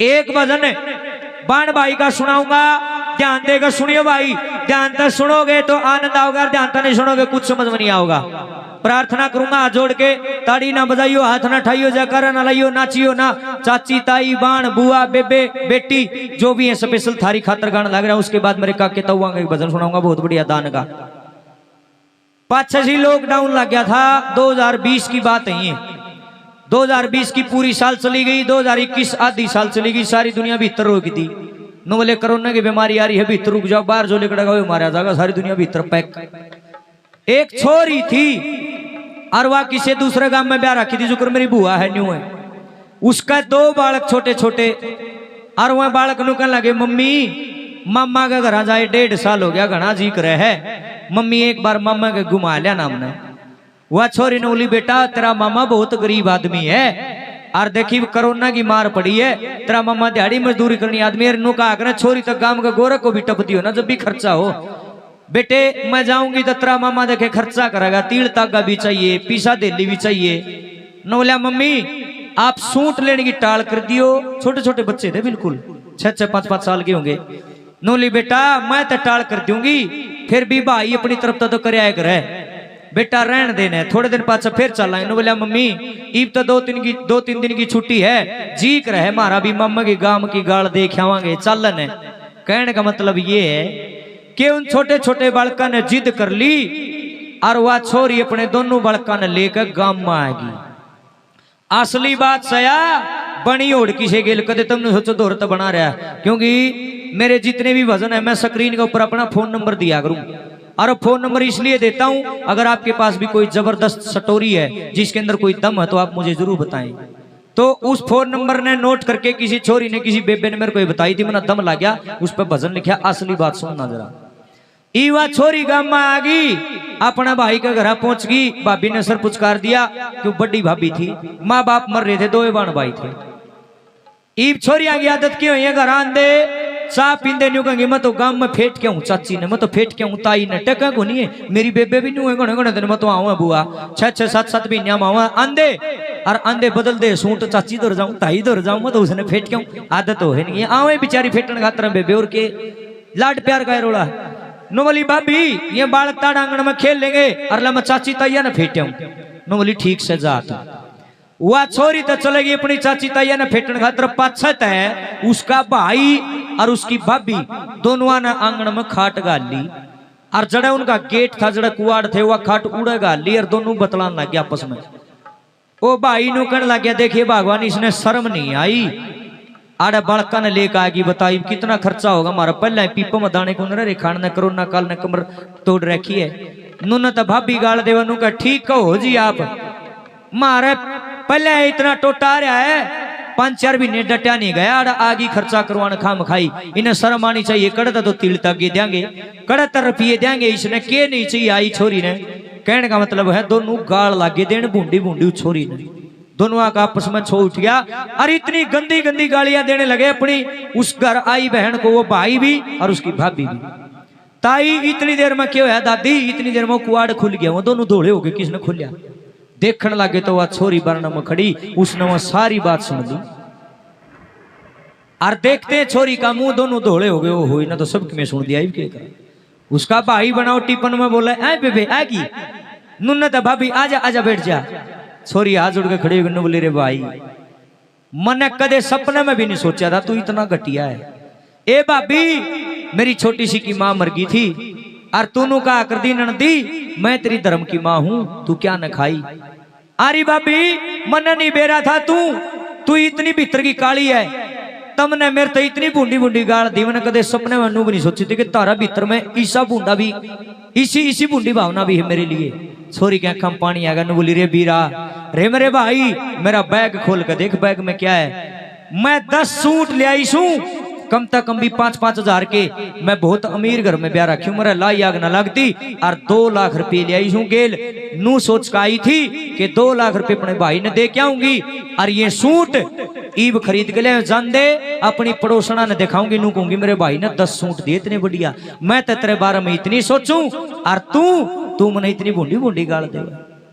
एक भजन बाण भाई का सुनाऊंगा, ध्यान देकर सुनियो भाई। ध्यान से सुनोगे तो आनंद आओगा, ध्यान से नहीं सुनोगे कुछ समझ में नहीं आओगा। प्रार्थना करूंगा हाथ जोड़ के, ताड़ी ना बजाइयो, हाथ ना ठाइयो, जयकारा ना लाइयो, नाचियो ना। चाची ताई बाण बुआ बेबे बेटी जो भी है स्पेशल थारी खातर गाना लग रहा है। उसके बाद मेरे काके तौआ का भजन सुनाऊंगा बहुत बढ़िया दान का। पाछे से लॉकडाउन लग गया था, 2020 की बात है ये। 2020 की पूरी साल चली गई, 2021 आधी साल चली गई, सारी दुनिया भीतर रोक दी। नो बोले कोरोना की बीमारी आ रही है, भीतर रुक जाओ, बाहर जो लेकर गए मारा जाएगा, सारी दुनिया भीतर पैक। एक छोरी थी और वह किसी दूसरे गांव में ब्याह रखी थी, जो मेरी बुआ है न्यू है। उसका 2 बालक छोटे छोटे, और वह बालक नु कहने लगे मम्मी मामा के घर जाए 1.5 साल हो गया, घना जी करे है, मम्मी एक बार मामा के घुमा लिया नाम ने। वह छोरी ने बोली बेटा तेरा मामा बहुत गरीब आदमी है, और देखी कोरोना की मार पड़ी है, तेरा मामा दिहाड़ी मजदूरी करनी आदमी। नु कहा करे छोरी तक गांव के गोरख को भी टपती हो ना, जब भी खर्चा हो। बेटे मैं जाऊंगी तो तेरा मामा देखे खर्चा करेगा, तील तागा भी चाहिए, पीसा देली भी चाहिए। न बोलिया मम्मी आप सूट लेने की टाल कर दियो। छोटे छोटे बच्चे थे बिल्कुल, 6-6 5-5 साल के होंगे। नोली बेटा मैं तो टाल कर दूंगी, फिर भी भाई अपनी तरफ तो कराया करे, बेटा रहन देने, थोड़े दिन पाछा फिर चल आए। बोलिया मम्मी ईब तो 2-3 दिन की छुट्टी है, जी कर है मारा भी मामा की गांव की गाल देख आवांगे चलन है। कहने का मतलब ये है कि उन छोटे छोटे बालका ने जिद कर ली, और वह छोरी अपने दोनों बालका ने लेकर गांव में आएगी। असली बात सया बनी ओढ़ किसे गेल कदे तुमने सोचो दोहरत बना रहा, क्योंकि मेरे जितने भी भजन है मैं स्क्रीन के ऊपर अपना फोन नंबर दिया करूं। और फोन नंबर इसलिए देता हूं, अगर आपके पास भी कोई जबरदस्त स्टोरी है जिसके अंदर कोई दम है तो आप मुझे जरूर बताएं। तो उस फोन नंबर ने नोट करके किसी छोरी ने किसी बेबे ने मेरे को बताई थी, मेरा दम लग गया, उस पर भजन लिखा। असली बात सुनना जरा। ईवा छोरी गांव में आ गई, अपना भाई के घर पहुंच गई। भाभी ने सर पुचकार दिया, क्यों बड़ी भाभी थी, माँ बाप मर रहे थे, 2 बाण भाई थे। ईब छोरिया की आदत क्यों है, घर आंदे चाह पींदे न्यू कहेंगे मैं तो गांव में फेट के हूँ, चाची ने मैं तो फेट के हूँ, ताई ने टका को नहीं है, मेरी बेबे भी न्यू है घने घने दिन मैं तो आऊँ बुआ 6-6 7-7 महीने में आऊँ। आंदे और आंदे बदल दे सूट, चाची दौर जाऊँ ताई दौर जाऊँ, मैं तो उसने फेट के हूँ, आदत हो नहीं आवे बेचारी फेटन खातर बेबे और के लाड प्यार का रोड़ा। नोवली भाभी ये बालक ताड़ आंगन में खेल लेंगे, और मैं चाची ताइया ने फेटे हूँ। नोवली ठीक से जाता। वह छोरी तो चलेगी अपनी चाची ताइया ने फेटन खातर, पाछत है उसका भाई और उसकी भाभी दोनों ने आंगन में खाट गाल ली, और जड़ा उनका गेट था, जड़ा कुआड़ थे, वह खाट उड़े गाल ली, और दोनों बतलान लग गया आपस में। ओ भाई नु कहने लग गया देखिए भगवान इसने शर्म नहीं आई, आड़े बालका ने लेकर आएगी, बताई कितना खर्चा होगा हमारा, पहले पीपो में दाने को रे खान ने कोरोना काल ने कमर तोड़ रखी है। नुन तो भाभी गाल देवा नु का ठीक कहो जी आप, मारे पहले इतना टोटा रहा है, 5-4 महीने डटा नहीं गया, आगे खर्चा करवाने खाम खाई। इन्हें शर्म आनी चाहिए, कड़ता तो तिल तक देंगे, कड़ता रुपये देंगे, इसने के नहीं चाहिए। आई छोरी ने, कहने का मतलब है दोनों गाल लागे देन, बूंदी बूंदी छोरी ने, दोनों का आपस में छो उठ गया, और इतनी गंदी गंदी गालियां देने लगे अपनी उस घर आई बहन को, वो भाई भी और उसकी भाभी भी। ताई इतनी देर में क्यों है दादी, इतनी देर में कुआड़ खुल गया, वो दोनों दौड़े हो गए, किसने खोलिया, देखने लगे तो वह छोरी बरना में खड़ी, उसने वह सारी बात सुन ली, और देखते छोरी का मुंह दोनों दौड़े हो गए। वो हुई ना तो सबकी में सुन दिया। उसका भाई बनाओ टिपन में बोला ऐ बेबे आगी, नुन्ना तो भाभी आजा आजा बैठ जा। छोरी हाथ जोड़ के खड़ी हो बोले रे भाई मैंने कदे सपने में भी नहीं सोचा था तू इतना घटिया है। ए भाभी मेरी छोटी सी की माँ मर गई थी, और तूनू कहा कर दी ननदी मैं तेरी धर्म की माँ हूं, तू क्या न खाई। अरे भाभी मन नहीं बेरा था, तू इतनी भीतर की काली है, तमने मेरे तो इतनी बूंदी बूंदी गाल दी, मैंने कदे सपने में भी नहीं सोची थी कि तारा भीतर में ईसा बूंदा भी, इसी बूंदी भावना भी है मेरे लिए। छोरी के आंखों में पानी आ गया, बोली रे बीरा रे मेरे भाई मेरा बैग खोल कर देख, बैग में क्या है। मैं 10 सूट ले आई सू, कम तक कम भी 5-5 हजार के, मैं बहुत अमीर घर में ब्याह रखी हूँ, मेरा लाई आग न लगती, और 2 लाख रुपये ले आई हूँ गेल। नू सोच का आई थी कि 2 लाख रुपये अपने भाई ने दे के आऊंगी, और ये सूट ईब खरीद के ले जान दे अपनी पड़ोसना ने दिखाऊंगी, नू कहूंगी मेरे भाई ने 10 सूट दिए इतने बढ़िया, मैं तो तेरे बारे में इतनी सोचूं, और तू मैंने इतनी बूंदी बूंदी गाल दे।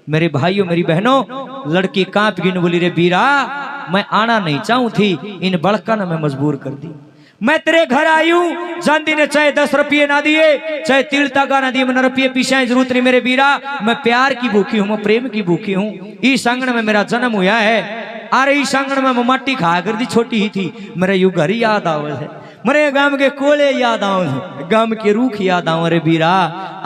मेरे भाइयों मेरी बहनों लड़की कांप गिन बोली रे बीरा मैं आना नहीं चाहूं थी, इन बड़का ने मैं मजबूर कर दी। मैं तेरे घर आई हूं, जानती ने चाहे 10 रुपये ना दिए, चाहे तिल तागा ना दिए, मैंने रुपये पीछे जरूरत नहीं मेरे बीरा। मैं प्यार की भूखी हूं, मैं प्रेम की भूखी हूं। इस आंगन में मेरा जन्म हुआ है। अरे इस आंगन में मैं माटी खा कर दी, छोटी ही थी, मेरे यू घर याद आवे है, मेरे गांव के कोले याद आओ, गांव के रूख याद आओ। अरे बीरा,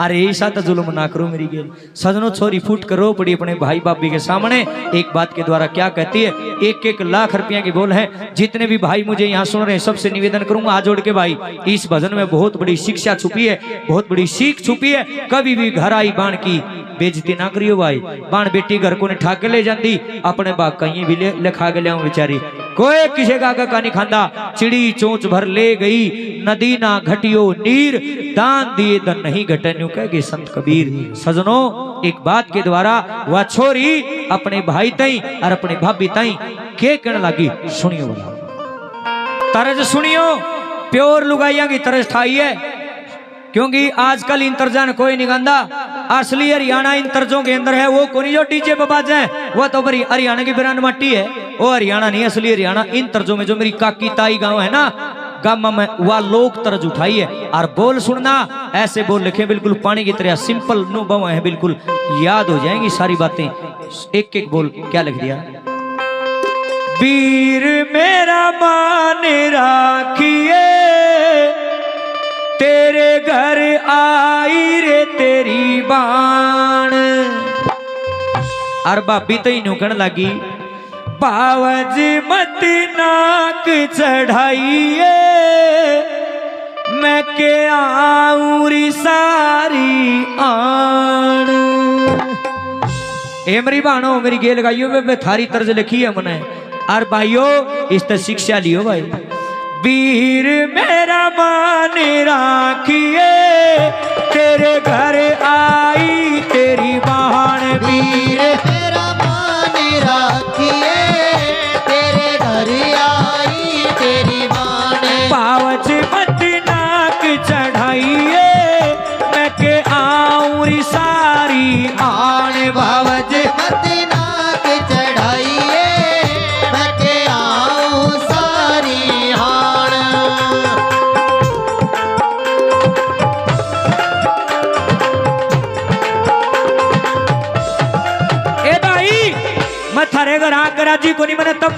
अरे ऐसा तो जुल्म ना करो मेरी गेल। सजनों छोरी फूट करो पड़ी अपने भाई बाबी के सामने। एक बात के द्वारा क्या कहती है, 1-1 लाख रुपया की बोल है। जितने भी भाई मुझे यहाँ सुन रहे हैं सबसे निवेदन करूंगा हाथ जोड़ के, भाई इस भजन में बहुत बड़ी शिक्षा छुपी है, बहुत बड़ी सीख छुपी है। कभी भी घर आई बाण की बेइज्जती ना करियो भाई। बाण बेटी घर को ठा के ले जाती, अपने बाग कहीं भी ले खा के ले बेचारी, कोई किसी का नहीं खांदा। चिड़ी चोंच भर ले गई, नदी ना घटियो नीर, दान दिए धन नहीं घटन, कहे संत कबीर। सजनों एक बात के द्वारा वह छोरी अपने भाई ताई और अपने भाभी ताई के कहने लगी, सुनियो बोला तरज सुनियो, प्योर लुगाइया की तरज ठाई है। क्योंकि आजकल इन तर्जन कोई नहीं गांदा, असली हरियाणा इन तर्जों के अंदर है। वो कोनी जो डीजे पे बाजे हैं, वो तो हरियाणा की बिरान मट्टी है, वो हरियाणा नहीं, असली हरियाणा इन तर्जों में। जो मेरी काकी ताई गांव है ना, गांव में वह लोक तर्ज उठाई है। और बोल सुनना, ऐसे बोल लिखे बिल्कुल पानी की तरह, सिंपल अनुभव है, बिल्कुल याद हो जाएंगी सारी बातें। एक बोल क्या लिख दिया, वीर मेरा मान राखिए, तेरे घर आई रे तेरी बाण। और भाभी तो ही कहने लगी, बावज मत नाक चढ़ाइए, मैं के आऊरी सारी आण। ए मेरी बाणो मेरी गेल गाइयो में थारी तर्ज लिखी है मने। और भाइयों इस तरह शिक्षा लियो भाई, वीर मेरा मान राखिए, तेरे घर आई तेरी बाण। वीर मेरा मान राखिए, तेरे घर आई तेरी बाण। पावच मत नाक चढ़ाइए, मैं के आऊं सारी आण। पावच मत नाक चढ़ाइए, मैं के आऊं सारी हाण। ए भाई मैं थारे घर आकर राजी को नहीं, मैंने तब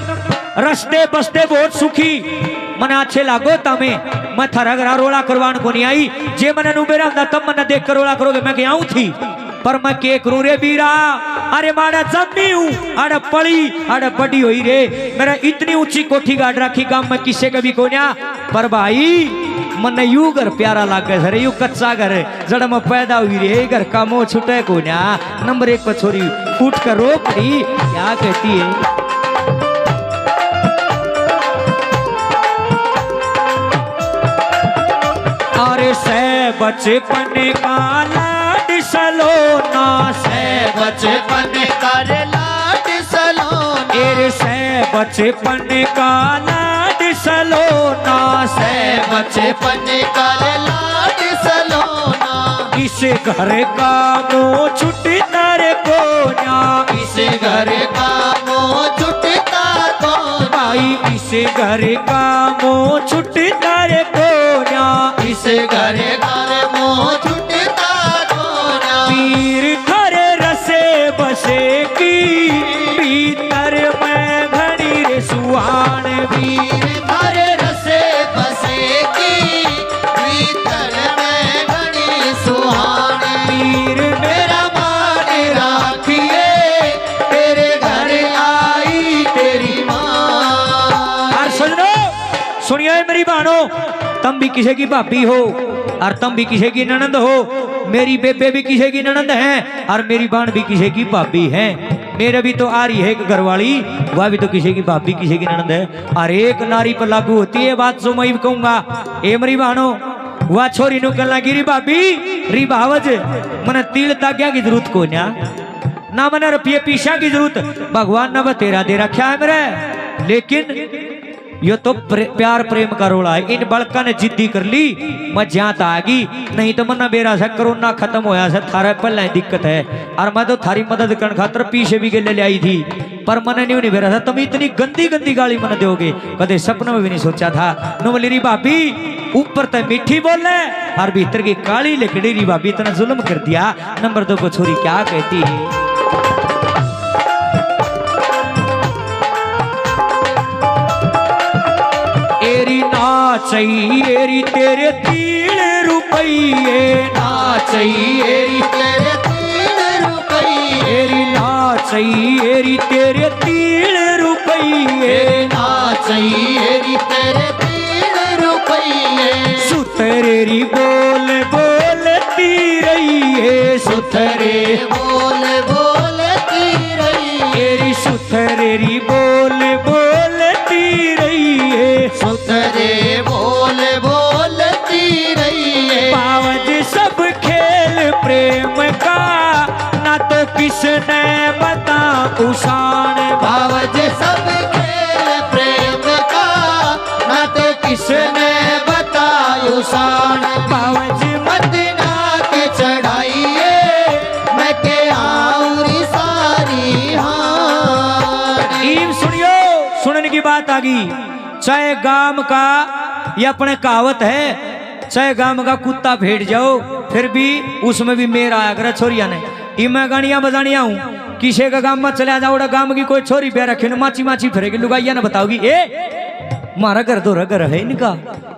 रस्ते बसते बहुत सुखी, मने अच्छे लागो तमे। मैं थारा घर रोला करवान को नहीं आई, जे मने नुबेरा तब मने देख कर रोला करोगे, मैं आऊं थी। पर मैं के करूं रे बीरा, अरे माड़ा जमी हूं, अरे पड़ी अरे बड़ी हुई रे। मेरा इतनी ऊंची कोठी गाड़ रखी गांव में किसे कभी को ना। पर भाई मने यू घर प्यारा लागे सर, यू कच्चा घर जड़ में पैदा हुई रे, घर का मोह छुटे को ना। नंबर 1 पर छोरी फूट कर रो पड़ी, क्या कहती है, अरे से बचपन का लाड सलोना, से बचपन कर लाड सलोना, एरे से बचपन का लाड सलोना, से बचपन कर लाड सलोना। इस घर का मोह छुटता रे कोन्या, इस घर का मोह छुटता कौन। भाई इस घर का मोह छुटता रे कोन्या, इस घर का मोह छुटता कौन। वीर थारे रसे बसे की, भीतर में घड़ी रे सुहान। वीर थारे रसे बसे की, भीतर में घड़ी सुहान। वीर मेरा मान राखिए, तेरे घर आई तेरी मां। और सुनिए मेरी बानो, तुम भी किसी की भाभी हो और तुम भी किसी की ननंद हो, मेरी बेबे भी किसी की ननंद है और मेरी बाण भी किसी की भाभी है। मेरे भी तो आ रही है एक घरवाली, वह भी तो किसी की भाभी किसी की ननंद है। और एक नारी पर लागू होती है बात, जो मैं कहूंगा। ए मेरी बानो, वह छोरी नु कहना गिरी भाभी री भावज, मन तिल ताग्या की जरूरत को ना मन रुपये पीछा की जरूरत, भगवान ने तेरा दे रखा है मेरे। लेकिन यो तो प्यार प्रेम का रोला है। इन बड़का ने जिद्दी कर ली मैं ज्यादा आ गई, नहीं तो मना बेरा से कोरोना खत्म होया से थारा पहले दिक्कत है। और मैं तो थारी मदद करने खातर पीछे भी ले आई थी, पर मने नहीं बेरा था। तुम इतनी गंदी गंदी गाली मन दोगे, कदे सपनों में भी नहीं सोचा था। नवलेरी भाभी ऊपर तो मीठी बोले और भीतर की काली लिखड़ी री भाभी इतना जुल्म कर दिया। नंबर 2 को छोरी क्या कहती है, एरी नाचई एरी तेरे 3 रुपये, नाचई एरी तेरे 3 रुपये, एरी नाचई एरी तेरे 3 रुपये, नाचई एरी तेरे 3 रुपये। सुथरेरी बोल बोलती रही है, सुथरे बोल बोलती रही, एरी सुथरेरी बोल बोलती रही है, सुथरे बोल बोलती रही है। पावज सब खेल प्रेम का ना तो किसने बता उषान भावज सब खेल प्रेम का ना तो किसने बतायो शान। पावज मदीना के चढ़ाइए मैं के आऊरी सारी हार। ईम सुनियो, सुनने की बात आ गई। चाहे गांव का ये अपने कहावत है, चाहे गांव का कुत्ता भेड़ जाओ फिर भी उसमें भी मेरा आया करे छोरिया ने। मैं गानिया बजानिया हूँ, किसी का गांव में चला जाओ, गांव की कोई छोरी पे रखे न माची माची फिरेगी, लुगाइया ने बताओगी ए मारा घर दो घर है इनका,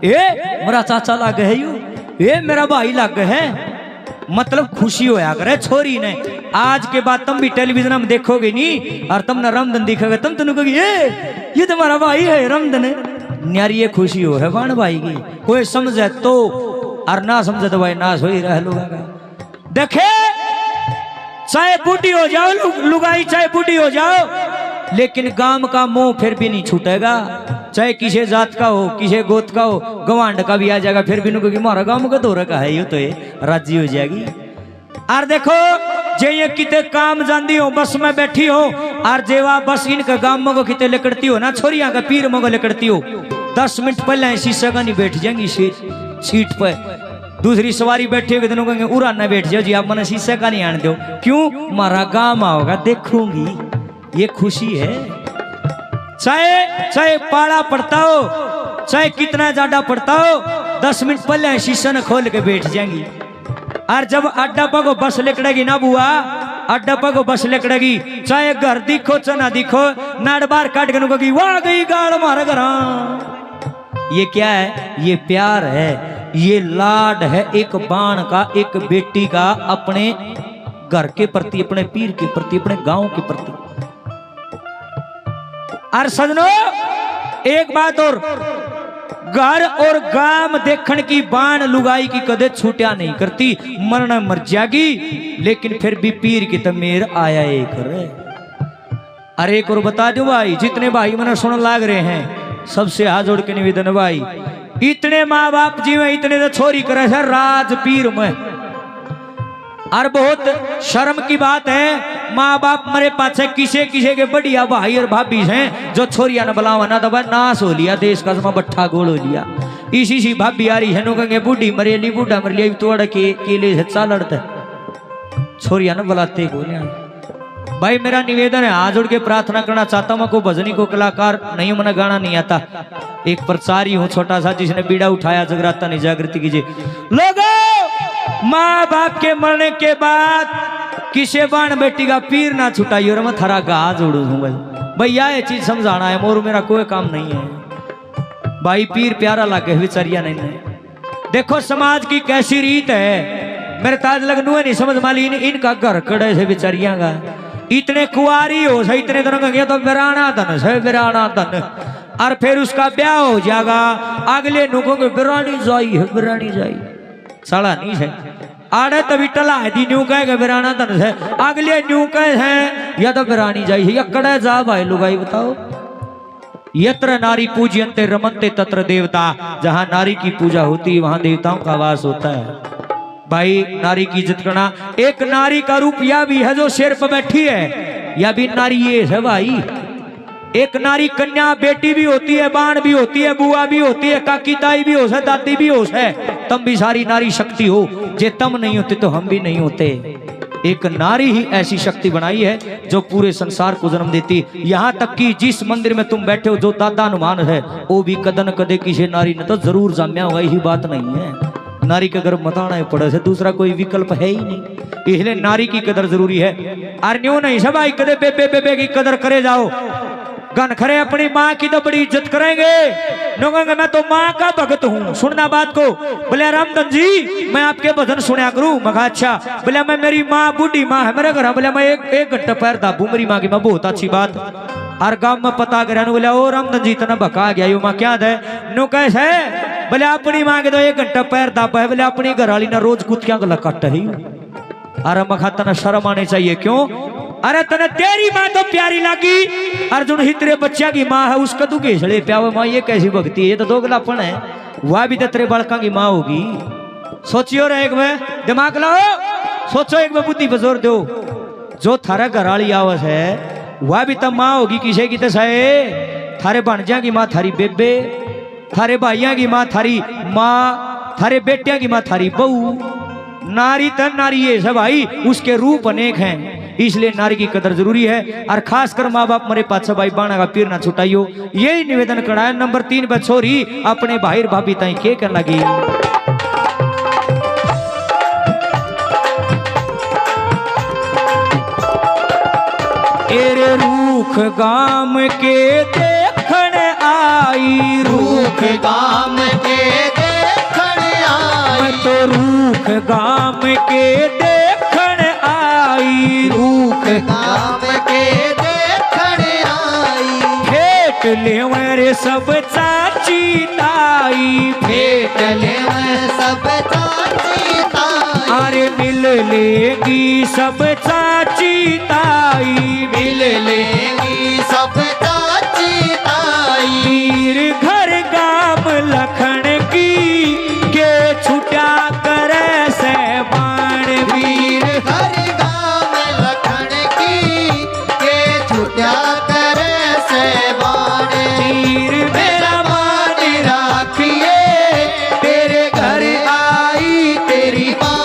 ए मेरा चाचा लाग है यू, ए मेरा भाई लाग है। मतलब खुशी होया करे छोरी ने। आज के बाद तुम भी टेलीविजन में देखोगे नहीं और तुम न रमदन दिखोगे, तुम तो कहोगे ये तुम्हारा भाई है रमदन। न्यारी ये खुशी हो है बाण भाई की, कोई समझे तो और ना समझे तो भाई नाश हो ही रह लोगों का। देखे चाहे बूढ़ी हो जाओ लुगाई, चाहे बूढ़ी हो जाओ, लेकिन गांव का मोह फिर भी नहीं छूटेगा। चाहे किसी जात का हो, किसी गोत का हो, गवांड का भी आ जाएगा फिर भी नुको कि मारा गांव का दौरा का है, ये तो ये राजी हो जाएगी। और देखो जे ये किते काम जानती हो, बस में बैठी हो और जेवा बस इनका गांव में किते लेकड़ती हो ना, छोरिया का पीर मगो लेकड़ती हो, 10 मिनट पहले शीशा का नहीं बैठ जाएंगी सीट पर। दूसरी सवारी बैठी होगी दोनों कहेंगे उरा ना बैठ जाओ जी, आप मैंने शीशे का नहीं आने दो। क्यों? मारा गांव आओगा देखूंगी, ये खुशी है। चाहे पाड़ा पड़ता हो, चाहे कितना ज्यादा पड़ता हो, 10 मिनट पहले शीशा ने खोल के बैठ जाएंगी। और जब अड्डा पगो बस लेकड़ेगी ना बुआ, अड्डा पगो बस लेकड़ेगी, चाहे घर दिखो चाहे ना दिखो, नाड़ बार काट के नुकोगी वाह गई गाड़ मारा घर। ये क्या है? ये प्यार है, ये लाड है एक बाण का, एक बेटी का अपने घर के प्रति, अपने पीर के प्रति, अपने गांव के प्रति। और सजनो एक बात और, घर और गांव देखण की बाण लुगाई की कदे छूटिया नहीं करती, मरना मर जाएगी, लेकिन फिर भी पीर की तमेर आया एक रे। अरे एक और बता दो भाई, जितने भाई मैंने सुन लाग रहे हैं सबसे हाथ जोड़ के निवेदन भाई, इतने माँ बाप जी में इतने तो छोरी करे है राज पीर में। और बहुत शर्म की बात है, माँ बाप मरे पाछे किसे किसे के बढ़िया भाई और भाभी हैं जो छोरिया न बुलावा ना, तो भाई नाश हो लिया देश का, समा बट्ठा गोल हो लिया। इसी सी भाभी आ रही है नो कहेंगे बूढ़ी मरेली, बूढ़ा मर लिया, तोड़ के लिए हिस्सा लड़ते छोरिया न बुलाते गोलियां। भाई मेरा निवेदन है, हाथ जोड़ के प्रार्थना करना चाहता हूँ, मैं को भजनी को कलाकार नहीं, मैंने गाना नहीं आता, एक प्रचारी हूँ छोटा सा जिसने बीड़ा उठाया, जगराता नहीं, जागृति कीजिए लोगों। माँ बाप के मरने के बाद किसे बाण बेटी का पीर ना छुटाई, और मैं थारा गा जोड़ू हूँ भाई। भैया ये चीज समझाना है, मोर मेरा कोई काम नहीं है भाई, पीर प्यारा लागे विचारिया नहीं। देखो समाज की कैसी रीत है, मेरे ताज लगनू है नहीं समझ माली, इनका घर कड़े से विचारिया का, इतने कुआरी हो सही, इतने दिनों का तो बिराना धन है, बिराना धन, और फिर उसका ब्याह हो जाएगा, अगले नुकों के बिरानी जाई है, बिरानी जाई साड़ा नहीं है, आड़े तभी टला है दी न्यू कहे बिराना धन है, अगले न्यू कहे हैं या तो बिरानी जाई है, या कड़े जा भाई लुगाई बताओ। यत्र नारी पूज्यन्ते रमन्ते तत्र देवता, जहां नारी की पूजा होती है वहां देवताओं का वास होता है। भाई नारी की इज्जत करना, एक नारी का रूप यह भी है जो शेर पर बैठी है, या भी नारी ये है भाई, एक नारी कन्या बेटी भी होती है, बाण भी होती है, बुआ भी होती है, काकी ताई भी हो है, दादी भी हो है, तम भी सारी नारी शक्ति हो। जे तम नहीं होते तो हम भी नहीं होते। एक नारी ही ऐसी शक्ति बनाई है जो पूरे संसार को जन्म देती। यहाँ तक कि जिस मंदिर में तुम बैठे हो जो दादा हनुमान है वो भी कदन कदे किसी नारी ने तो जरूर जाम्या हुआ, यही बात नहीं है। नारी का गर्भ मताना है पड़े से दूसरा कोई विकल्प है ही नहीं, इसलिए नारी की कदर जरूरी है। और न्यू नहीं सब आई कदे बेबे बेबे की कदर करे जाओ, गन खरे अपनी माँ की तो बड़ी इज्जत करेंगे। कहेंगे मैं तो माँ का भगत हूँ, सुनना बात को। बोले रामधन जी मैं आपके भजन सुना करूँ। मैं कहा अच्छा। बोले मैं मेरी माँ बूढ़ी माँ है मेरे घर। बोले मैं एक घंटा पैर दाबू मेरी माँ की। मैं बहुत अच्छी बात। और गाँव में पता करा बोले ओ रामधन जी इतना भका गया यो माँ क्या दे नो कैसे। बोले अपनी माँ के तो एक घंटा पैर दाबा है। बोले अपनी घर वाली ना रोज कुत्तियां गला कट है। अरे मखा तना शर्म आनी चाहिए क्यों। अरे तने तेरी माँ तो प्यारी लगी, अर्जुन ही तेरे बच्चा की माँ है उसका तू घेसड़े प्यावे माँ, ये कैसी भक्ति है, ये तो दोगलापन है। वह भी तो तेरे बड़का की माँ होगी। सोचियो रे एक में दिमाग लाओ, सोचो एक में बुद्धि पर जोर दो। जो थारा घराली आवस है वह भी तो माँ होगी किसे की तो सहे। थारे भांजा की माँ थारी बेबे, थारे भाइयों की माँ थारी माँ, थारे बेटिया की माँ थारी बहू। नारी तन नारी है सब भाई, उसके रूप अनेक हैं, इसलिए नारी की कदर जरूरी है। और खासकर माँ बाप मरे पाछा भाई बाणा का पीर ना छुटाइयो, यही निवेदन करा है। नंबर 3 पर छोरी अपने भाई भाभी ताई के कर लगी। एरे रूख गाम के देखण आई, रूख गाम के देखण आई, तो रूख गाम के देखण आई, रूख गाम के देखण आई। भेट लेवर सब चाची ताई, भेट लेवर सब चाची ताई, अरे मिल लेगी सब चाची ताई, मिल लेगी सब चाची ताई। वीर घर गाम लखन की के छुटा करे से बाण, वीर हर गाम लखन की के छुट्या करे से बाण। वीर मेरा मान राखिए तेरे घर आई तेरी माँ।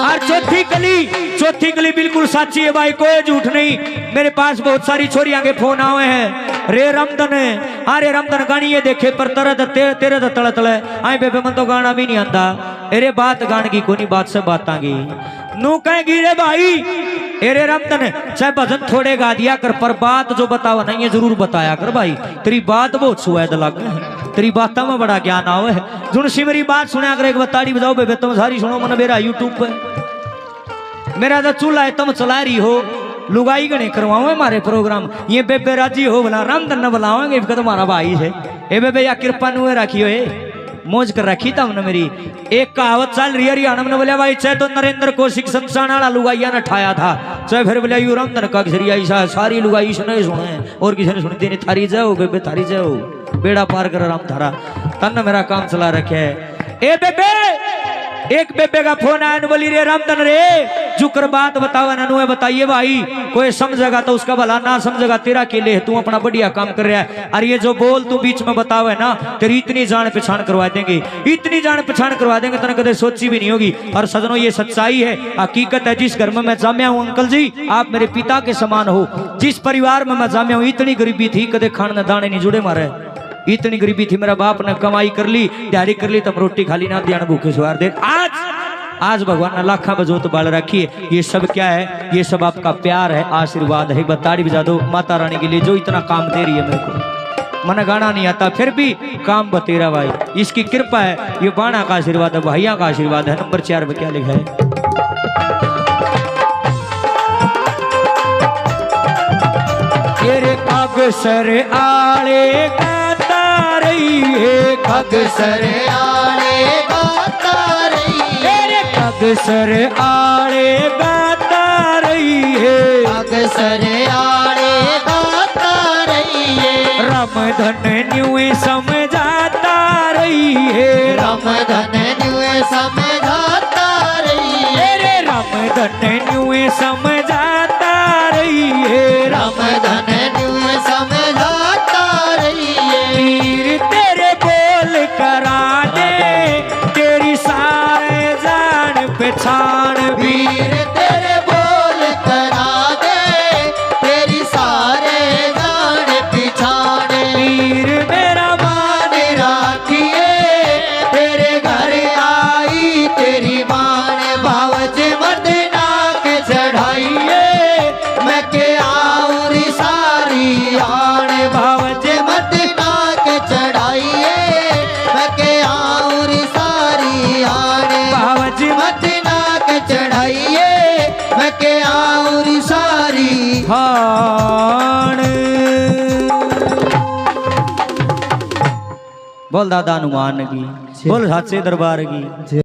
और चौथी गली बिल्कुल सच्ची है भाई, कोई झूठ नहीं। मेरे पास बहुत सारी छोरियां के फोन आए हैं, रे रमदन है, अरे रमदन गानी ये देखे पर तेरे तो तले तले आई बेबे मन तो गाना भी नहीं आता। अरे बात गान की कोनी बात से बात आगी नू कहेगी रे भाई। अरे रमदन चाहे भजन थोड़े गा दिया कर पर बात जो बतावा नहीं है जरूर बताया कर भाई। तेरी बात बहुत सुवैद लग, तेरी बातों में बड़ा ज्ञान आवे है। जुन सी मेरी बात सुना कर एक बताड़ी बजाओ बेबे तुम सारी सुनो मन मेरा यूट्यूब पे। मेरा तो चूल्हा है तुम चला रही हो, लुगाई गणे करवाओ हमारे प्रोग्राम। ये बेबे राजी हो बोला रामधन न बुलाओगे इसका तुम्हारा भाई है। ए बेबे या कृपा नुए रखी हो मौज कर रखी था हमने। मेरी एक कहावत चल रही हरियाणा में बोले भाई चाहे तो नरेंद्र कौशिक शमशान वाला लुगाइया ने ठाया था, चाहे फिर बोले यू रामधन का घरिया सारी लुगाई सुने सुने और किसी ने सुनी नहीं। थारी जाओ बेबे थारी जाओ, बेड़ा पार कर राम थारा तन मेरा काम चला रखे है। ए बेबे एक बेबे का फोन आया बोली रे रामधन रे जुकर बात बतावा ननुए बताइए भाई, कोई समझेगा तो उसका भला ना समझेगा तेरा के लिए तू अपना बढ़िया काम कर रहा है। और ये जो बोल तू बीच में बतावे ना तेरी इतनी जान पहचान करवा देंगे, इतनी जान पहचान करवा देंगे तने कदे सोची भी नहीं होगी। और सजनों ये सच्चाई है, हकीकत है। जिस घर में मैं जाम्या हूँ अंकल जी आप मेरे पिता के समान हो, जिस परिवार में मैं जाम्या हूँ इतनी गरीबी थी कदे खाने दाने नहीं जुड़े मारे, इतनी गरीबी थी। मेरा बाप ने कमाई कर ली दिहाड़ी कर ली तब रोटी खाली ना दिया भूखे सुहार दे। आज भगवान ने लाखा बजोत बाल रखी है। ये सब क्या है, ये सब आपका प्यार है, आशीर्वाद है। बताड़ी बजा दो माता रानी के लिए जो इतना काम दे रही है मेरे को। मन गाना नहीं आता फिर भी काम बतेरा भाई, इसकी कृपा है। ये बाणा का आशीर्वाद है, भैया का आशीर्वाद है। नंबर 4 में क्या लिखा है, अगसर आले गाता रही है, अगसर आले गाता रही है, अगसर आले गाता रही है, अगसर आले गाता रही है। रामधन न्यू समझाता रही है, रामधन न्यू समझाता रही है, रे रामधन न्यू समझाता रही है, रामधन न्यू समझाता चढ़ाइए मैं के आउरी सारी आने भावज मत नाक चढ़ाइए मैं के आउरी सारी आने भावज मत नाक चढ़ाइए मैं के आउरी सारी हाण बोल दादा हनुमान की बोल सच्चे दरबार की